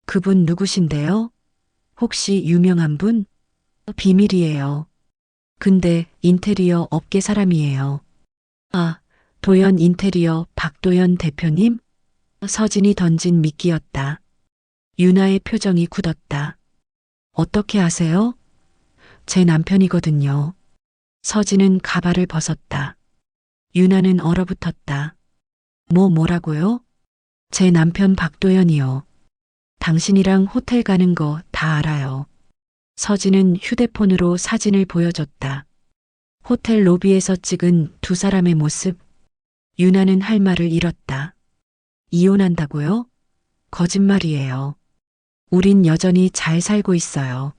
그분 누구신데요? 혹시 유명한 분? 비밀이에요. 근데 인테리어 업계 사람이에요. 아, 도연 인테리어 박도연 대표님? 서진이 던진 미끼였다. 유나의 표정이 굳었다. 어떻게 아세요? 제 남편이거든요. 서진은 가발을 벗었다. 유나는 얼어붙었다. 뭐라고요? 제 남편 박도연이요. 당신이랑 호텔 가는 거 다 알아요. 서진은 휴대폰으로 사진을 보여줬다. 호텔 로비에서 찍은 두 사람의 모습. 유나는 할 말을 잃었다. 이혼한다고요? 거짓말이에요. 우린 여전히 잘 살고 있어요.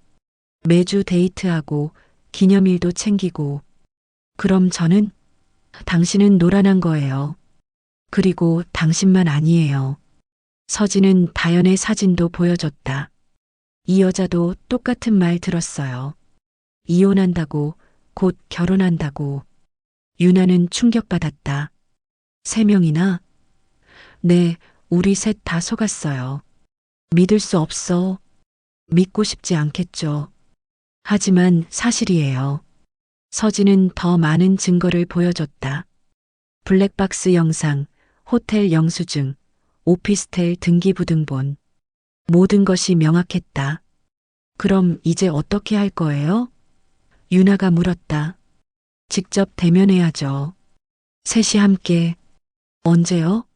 매주 데이트하고 기념일도 챙기고. 그럼 저는? 당신은 노란한 거예요. 그리고 당신만 아니에요. 서진은 다연의 사진도 보여줬다. 이 여자도 똑같은 말 들었어요. 이혼한다고, 곧 결혼한다고. 유나는 충격받았다. 3명이나? 네, 우리 셋 다 속았어요. 믿을 수 없어. 믿고 싶지 않겠죠. 하지만 사실이에요. 서진은 더 많은 증거를 보여줬다. 블랙박스 영상, 호텔 영수증, 오피스텔 등기부등본. 모든 것이 명확했다. 그럼 이제 어떻게 할 거예요? 유나가 물었다. 직접 대면해야죠. 셋이 함께. 언제요?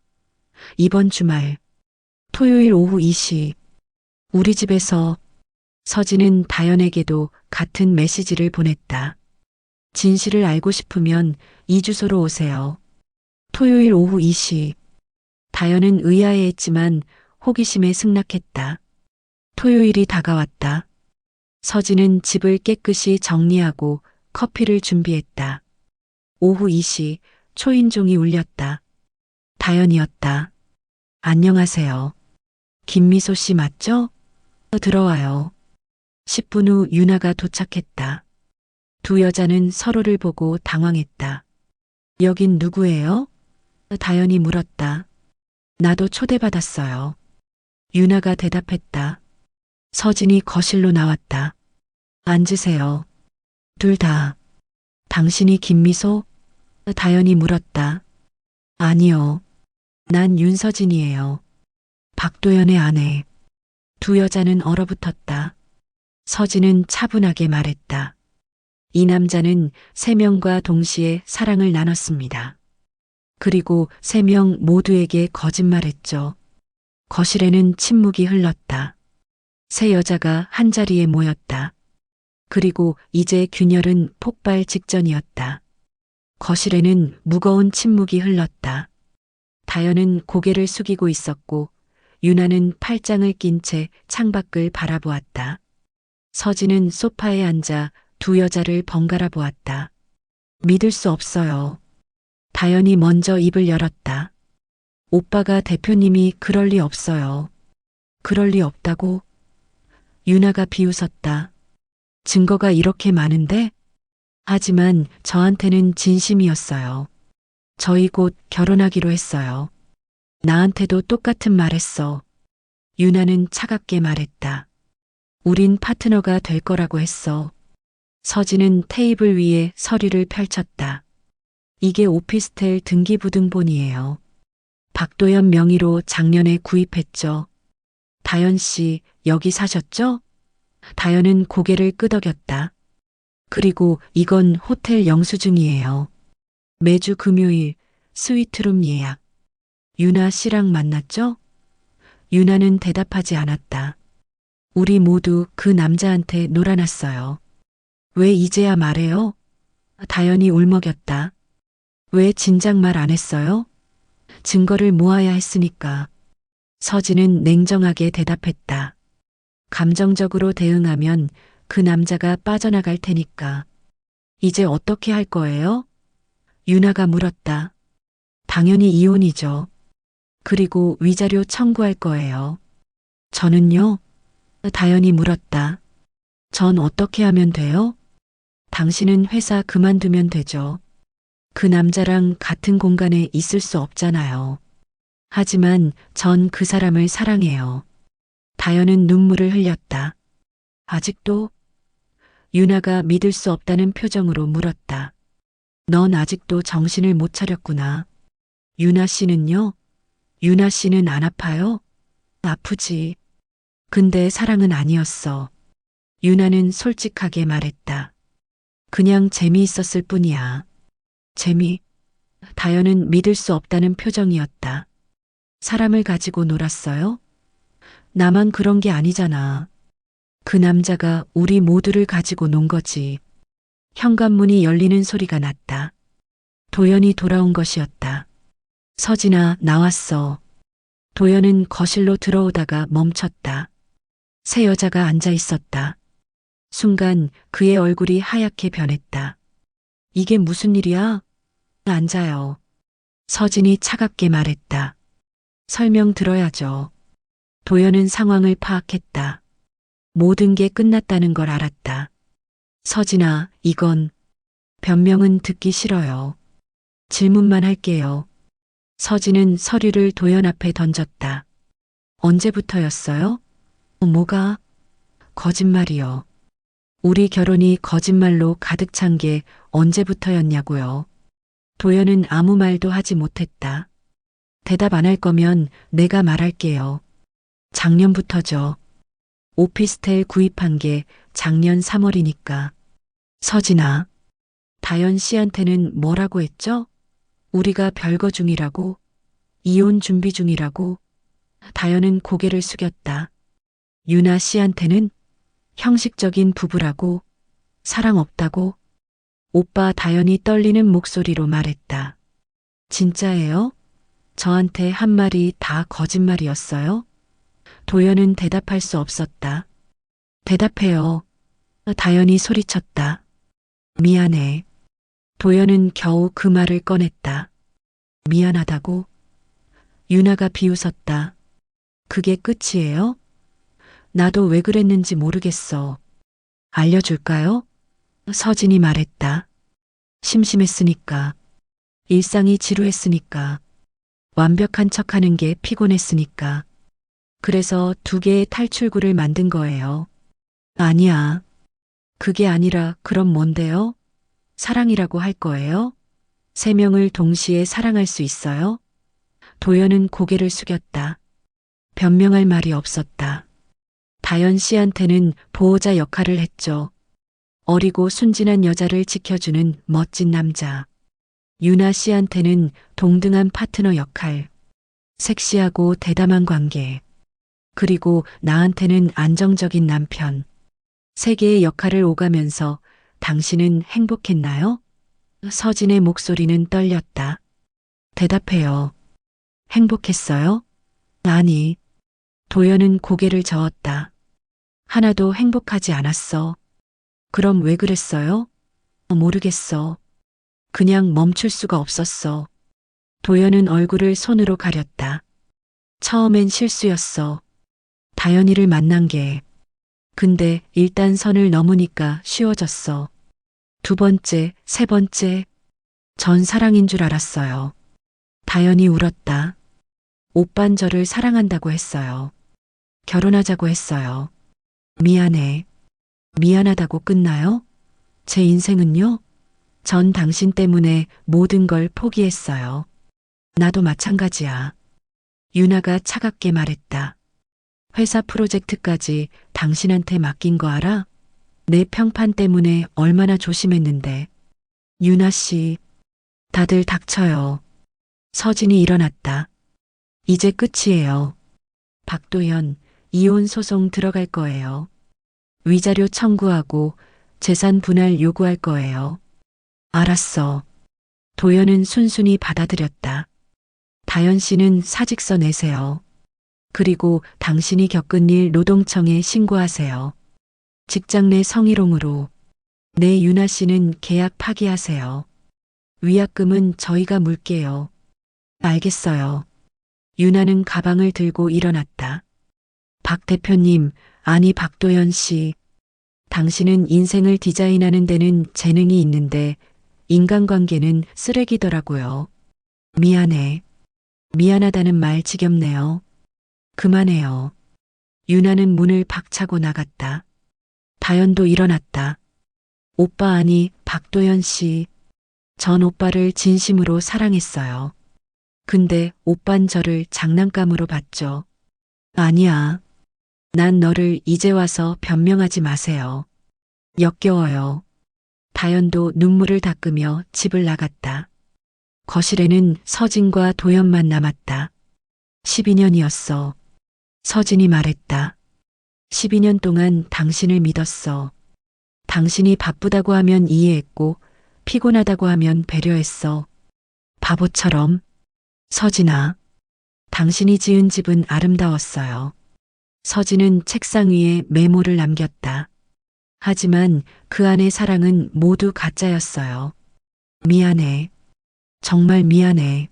이번 주말. 토요일 오후 2시. 우리 집에서. 서진은 다연에게도 같은 메시지를 보냈다. 진실을 알고 싶으면 이 주소로 오세요. 토요일 오후 2시. 다연은 의아해했지만 호기심에 승낙했다. 토요일이 다가왔다. 서진은 집을 깨끗이 정리하고 커피를 준비했다. 오후 2시 초인종이 울렸다. 다연이었다. 안녕하세요. 김미소 씨 맞죠? 들어와요. 10분 후 유나가 도착했다. 두 여자는 서로를 보고 당황했다. 여긴 누구예요? 다연이 물었다. 나도 초대받았어요. 유나가 대답했다. 서진이 거실로 나왔다. 앉으세요. 둘 다. 당신이 김미소? 다연이 물었다. 아니요. 난 윤서진이에요. 박도연의 아내. 두 여자는 얼어붙었다. 서진은 차분하게 말했다. 이 남자는 3명과 동시에 사랑을 나눴습니다. 그리고 3명 모두에게 거짓말했죠. 거실에는 침묵이 흘렀다. 세 여자가 한자리에 모였다. 그리고 이제 균열은 폭발 직전이었다. 거실에는 무거운 침묵이 흘렀다. 다연은 고개를 숙이고 있었고 유나는 팔짱을 낀 채 창밖을 바라보았다. 서진은 소파에 앉아 두 여자를 번갈아 보았다. 믿을 수 없어요. 다연이 먼저 입을 열었다. 오빠가 대표님이 그럴 리 없어요. 그럴 리 없다고? 유나가 비웃었다. 증거가 이렇게 많은데? 하지만 저한테는 진심이었어요. 저희 곧 결혼하기로 했어요. 나한테도 똑같은 말 했어. 유나는 차갑게 말했다. 우린 파트너가 될 거라고 했어. 서진은 테이블 위에 서류를 펼쳤다. 이게 오피스텔 등기부등본이에요. 박도연 명의로 작년에 구입했죠. 다연 씨, 여기 사셨죠? 다연은 고개를 끄덕였다. 그리고 이건 호텔 영수증이에요. 매주 금요일 스위트룸 예약. 유나 씨랑 만났죠? 유나는 대답하지 않았다. 우리 모두 그 남자한테 놀아났어요. 왜 이제야 말해요? 다연이 울먹였다. 왜 진작 말 안 했어요? 증거를 모아야 했으니까. 서진은 냉정하게 대답했다. 감정적으로 대응하면 그 남자가 빠져나갈 테니까. 이제 어떻게 할 거예요? 유나가 물었다. 당연히 이혼이죠. 그리고 위자료 청구할 거예요. 저는요? 다연이 물었다. 전 어떻게 하면 돼요? 당신은 회사 그만두면 되죠. 그 남자랑 같은 공간에 있을 수 없잖아요. 하지만 전 그 사람을 사랑해요. 다연은 눈물을 흘렸다. 아직도? 유나가 믿을 수 없다는 표정으로 물었다. 넌 아직도 정신을 못 차렸구나. 유나 씨는요? 유나 씨는 안 아파요? 아프지. 근데 사랑은 아니었어. 유나는 솔직하게 말했다. 그냥 재미있었을 뿐이야. 재미? 다연은 믿을 수 없다는 표정이었다. 사람을 가지고 놀았어요? 나만 그런 게 아니잖아. 그 남자가 우리 모두를 가지고 논 거지. 현관문이 열리는 소리가 났다. 도연이 돌아온 것이었다. 서진아, 나왔어. 도연은 거실로 들어오다가 멈췄다. 세 여자가 앉아 있었다. 순간 그의 얼굴이 하얗게 변했다. 이게 무슨 일이야? 앉아요. 서진이 차갑게 말했다. 설명 들어야죠. 도연은 상황을 파악했다. 모든 게 끝났다는 걸 알았다. 서진아, 이건 변명은 듣기 싫어요. 질문만 할게요. 서진은 서류를 도연 앞에 던졌다. 언제부터였어요? 뭐가? 거짓말이요. 우리 결혼이 거짓말로 가득 찬 게 언제부터였냐고요. 도연은 아무 말도 하지 못했다. 대답 안 할 거면 내가 말할게요. 작년부터죠. 오피스텔 구입한 게 작년 3월이니까. 서진아, 다연 씨한테는 뭐라고 했죠? 우리가 별거 중이라고? 이혼 준비 중이라고? 다연은 고개를 숙였다. 유나 씨한테는 형식적인 부부라고? 사랑 없다고? 오빠 다연이 떨리는 목소리로 말했다. 진짜예요? 저한테 한 말이 다 거짓말이었어요? 도연은 대답할 수 없었다. 대답해요. 다연이 소리쳤다. 미안해. 도연은 겨우 그 말을 꺼냈다. 미안하다고? 유나가 비웃었다. 그게 끝이에요? 나도 왜 그랬는지 모르겠어. 알려줄까요? 서진이 말했다. 심심했으니까. 일상이 지루했으니까. 완벽한 척하는 게 피곤했으니까. 그래서 두 개의 탈출구를 만든 거예요. 아니야. 그게 아니라 그럼 뭔데요? 사랑이라고 할 거예요? 세 명을 동시에 사랑할 수 있어요? 도연은 고개를 숙였다. 변명할 말이 없었다. 다연 씨한테는 보호자 역할을 했죠. 어리고 순진한 여자를 지켜주는 멋진 남자. 유나 씨한테는 동등한 파트너 역할. 섹시하고 대담한 관계. 그리고 나한테는 안정적인 남편. 세 개의 역할을 오가면서 당신은 행복했나요? 서진의 목소리는 떨렸다. 대답해요. 행복했어요? 아니. 도연은 고개를 저었다. 하나도 행복하지 않았어. 그럼 왜 그랬어요? 모르겠어. 그냥 멈출 수가 없었어. 도연은 얼굴을 손으로 가렸다. 처음엔 실수였어. 다연이를 만난 게. 근데 일단 선을 넘으니까 쉬워졌어. 두 번째, 세 번째. 전 사랑인 줄 알았어요. 다연이 울었다. 오빤 저를 사랑한다고 했어요. 결혼하자고 했어요. 미안해. 미안하다고 끝나요? 제 인생은요? 전 당신 때문에 모든 걸 포기했어요. 나도 마찬가지야. 유나가 차갑게 말했다. 회사 프로젝트까지 당신한테 맡긴 거 알아? 내 평판 때문에 얼마나 조심했는데. 유나 씨, 다들 닥쳐요. 서진이 일어났다. 이제 끝이에요. 박도연, 이혼 소송 들어갈 거예요. 위자료 청구하고 재산 분할 요구할 거예요. 알았어. 도연은 순순히 받아들였다. 다연 씨는 사직서 내세요. 그리고 당신이 겪은 일 노동청에 신고하세요. 직장 내 성희롱으로. 네, 유나 씨는 계약 파기하세요. 위약금은 저희가 물게요. 알겠어요. 유나는 가방을 들고 일어났다. 박 대표님, 아니 박도연 씨. 당신은 인생을 디자인하는 데는 재능이 있는데 인간관계는 쓰레기더라고요. 미안해. 미안하다는 말 지겹네요. 그만해요. 유나는 문을 박차고 나갔다. 다연도 일어났다. 오빠 아니 박도연 씨. 전 오빠를 진심으로 사랑했어요. 근데 오빤 저를 장난감으로 봤죠. 아니야. 난 너를 이제 와서 변명하지 마세요. 역겨워요. 다연도 눈물을 닦으며 집을 나갔다. 거실에는 서진과 도연만 남았다. 12년이었어. 서진이 말했다. 12년 동안 당신을 믿었어. 당신이 바쁘다고 하면 이해했고 피곤하다고 하면 배려했어. 바보처럼. 서진아, 당신이 지은 집은 아름다웠어요. 서진은 책상 위에 메모를 남겼다. 하지만 그 안의 사랑은 모두 가짜였어요. 미안해. 정말 미안해.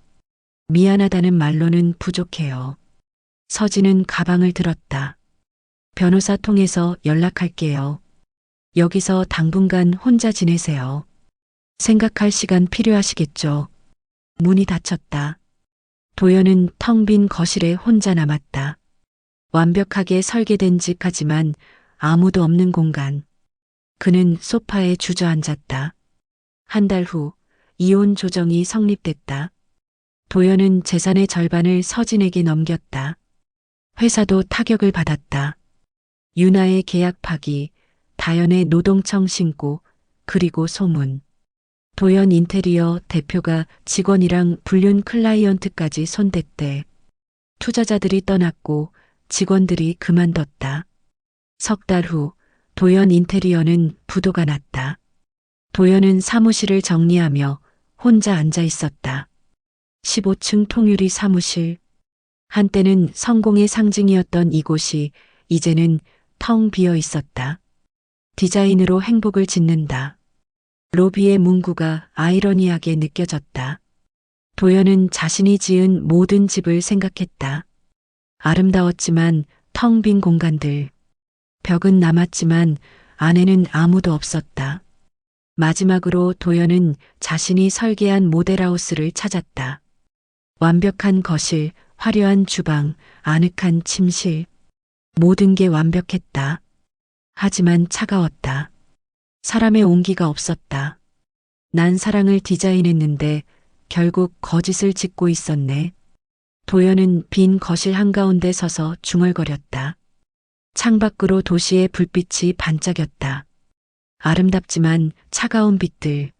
미안하다는 말로는 부족해요. 서진은 가방을 들었다. 변호사 통해서 연락할게요. 여기서 당분간 혼자 지내세요. 생각할 시간 필요하시겠죠. 문이 닫혔다. 도연은 텅 빈 거실에 혼자 남았다. 완벽하게 설계된 집 하지만 아무도 없는 공간. 그는 소파에 주저앉았다. 한 달 후 이혼 조정이 성립됐다. 도연은 재산의 절반을 서진에게 넘겼다. 회사도 타격을 받았다. 유나의 계약 파기, 다연의 노동청 신고, 그리고 소문. 도연 인테리어 대표가 직원이랑 불륜 클라이언트까지 손댔대. 투자자들이 떠났고 직원들이 그만뒀다. 석 달 후 도연 인테리어는 부도가 났다. 도연은 사무실을 정리하며 혼자 앉아 있었다. 15층 통유리 사무실. 한때는 성공의 상징이었던 이곳이 이제는 텅 비어 있었다. 디자인으로 행복을 짓는다. 로비의 문구가 아이러니하게 느껴졌다. 도연은 자신이 지은 모든 집을 생각했다. 아름다웠지만 텅 빈 공간들. 벽은 남았지만 안에는 아무도 없었다. 마지막으로 도연은 자신이 설계한 모델하우스를 찾았다. 완벽한 거실, 화려한 주방, 아늑한 침실. 모든 게 완벽했다. 하지만 차가웠다. 사람의 온기가 없었다. 난 사랑을 디자인했는데 결국 거짓을 짓고 있었네. 도연은 빈 거실 한가운데 서서 중얼거렸다. 창밖으로 도시의 불빛이 반짝였다. 아름답지만 차가운 빛들.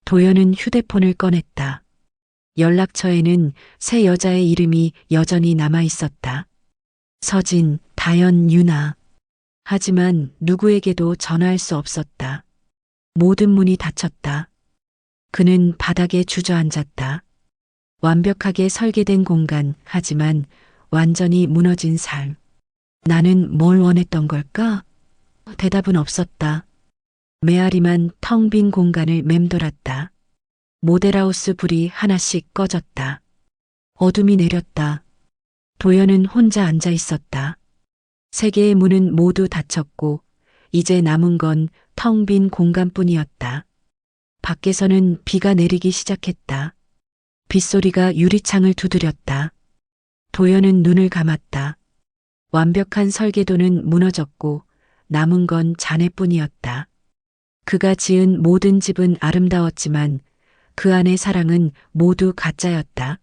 도연은 휴대폰을 꺼냈다. 연락처에는 세 여자의 이름이 여전히 남아 있었다. 서진, 다연, 유나. 하지만 누구에게도 전화할 수 없었다. 모든 문이 닫혔다. 그는 바닥에 주저앉았다. 완벽하게 설계된 공간, 하지만 완전히 무너진 삶. 나는 뭘 원했던 걸까? 대답은 없었다. 메아리만 텅 빈 공간을 맴돌았다. 모델하우스 불이 하나씩 꺼졌다. 어둠이 내렸다. 도연은 혼자 앉아 있었다. 세 개의 문은 모두 닫혔고 이제 남은 건 텅 빈 공간뿐이었다. 밖에서는 비가 내리기 시작했다. 빗소리가 유리창을 두드렸다. 도연은 눈을 감았다. 완벽한 설계도는 무너졌고 남은 건 잔해뿐이었다. 그가 지은 모든 집은 아름다웠지만 그 안의 사랑은 모두 가짜였다.